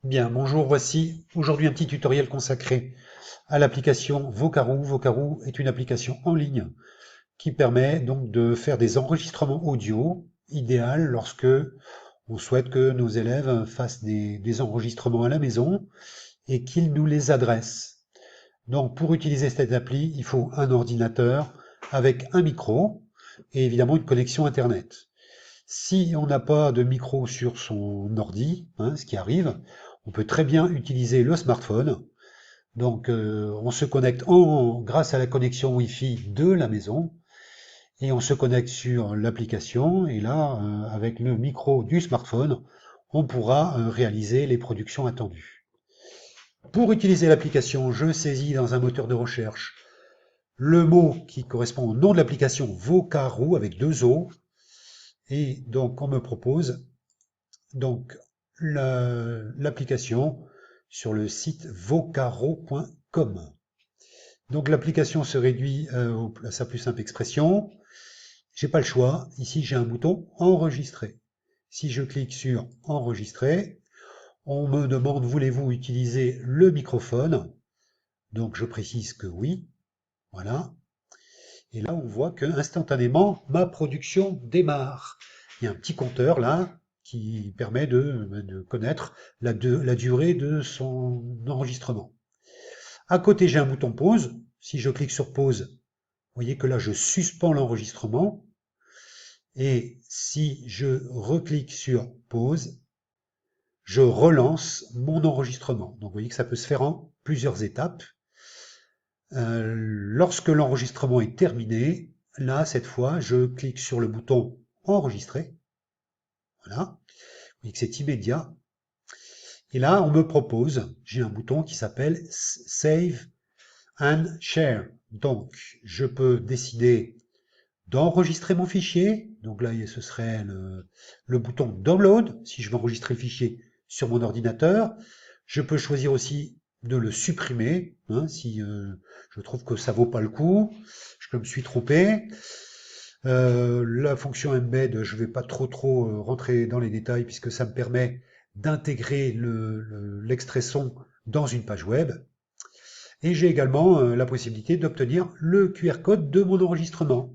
Bien, bonjour, voici aujourd'hui un petit tutoriel consacré à l'application Vocaroo. Vocaroo est une application en ligne qui permet donc de faire des enregistrements audio, idéal lorsque on souhaite que nos élèves fassent des enregistrements à la maison et qu'ils nous les adressent. Donc pour utiliser cette appli, il faut un ordinateur avec un micro et évidemment une connexion Internet. Si on n'a pas de micro sur son ordi, ce qui arrive, on peut très bien utiliser le smartphone. Donc on se connecte grâce à la connexion Wi-Fi de la maison et on se connecte sur l'application et là, avec le micro du smartphone, on pourra réaliser les productions attendues. Pour utiliser l'application, je saisis dans un moteur de recherche le mot qui correspond au nom de l'application Vocaroo avec deux O et donc on me propose donc l'application sur le site vocaro.com. Donc l'application se réduit à sa plus simple expression. J'ai pas le choix. Ici, j'ai un bouton enregistrer. Si je clique sur enregistrer, on me demande voulez-vous utiliser le microphone? Donc je précise que oui. Voilà. Et là, on voit que instantanément, ma production démarre. Il y a un petit compteur là qui permet de connaître la durée de son enregistrement. À côté, j'ai un bouton pause. Si je clique sur pause, vous voyez que là, je suspends l'enregistrement. Et si je reclique sur pause, je relance mon enregistrement. Donc, vous voyez que ça peut se faire en plusieurs étapes. Lorsque l'enregistrement est terminé, là, cette fois, je clique sur le bouton enregistrer. Voilà. Vous voyez que c'est immédiat. Et là, on me propose, j'ai un bouton qui s'appelle Save and Share. Donc, je peux décider d'enregistrer mon fichier. Donc là, ce serait le bouton Download, si je veux enregistrer le fichier sur mon ordinateur. Je peux choisir aussi de le supprimer, si je trouve que ça vaut pas le coup, je me suis trompé. La fonction embed, je ne vais pas trop rentrer dans les détails puisque ça me permet d'intégrer l'extrait son dans une page web. Et j'ai également la possibilité d'obtenir le QR code de mon enregistrement,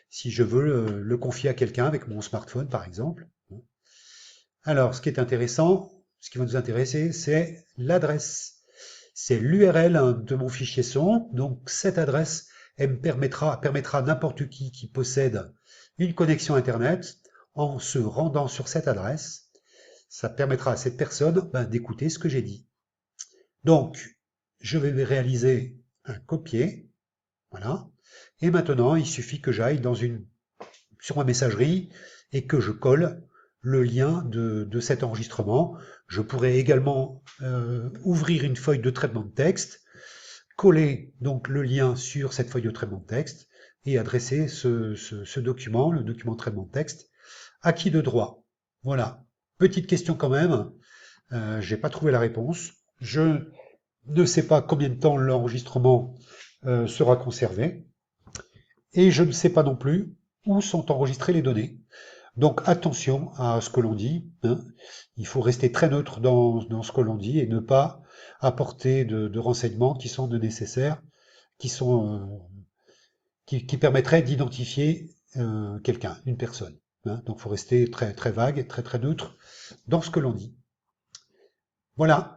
si je veux le confier à quelqu'un avec mon smartphone par exemple. Alors, ce qui est intéressant, ce qui va nous intéresser, c'est l'adresse. C'est l'URL de mon fichier son. Donc, cette adresse, elle permettra à n'importe qui possède une connexion Internet, en se rendant sur cette adresse, ça permettra à cette personne d'écouter ce que j'ai dit. Donc, je vais réaliser un copier. Voilà. Et maintenant, il suffit que j'aille sur ma messagerie et que je colle le lien de cet enregistrement. Je pourrais également ouvrir une feuille de traitement de texte, coller donc le lien sur cette feuille de traitement de texte et adresser ce document, le document de traitement de texte, à qui de droit. Voilà. Petite question quand même, j'ai pas trouvé la réponse. Je ne sais pas combien de temps l'enregistrement sera conservé et je ne sais pas non plus où sont enregistrées les données. Donc attention à ce que l'on dit, il faut rester très neutre dans ce que l'on dit et ne pas apporter de renseignements qui sont nécessaires, qui qui permettraient d'identifier quelqu'un, une personne. Donc il faut rester très vague, très neutre dans ce que l'on dit. Voilà.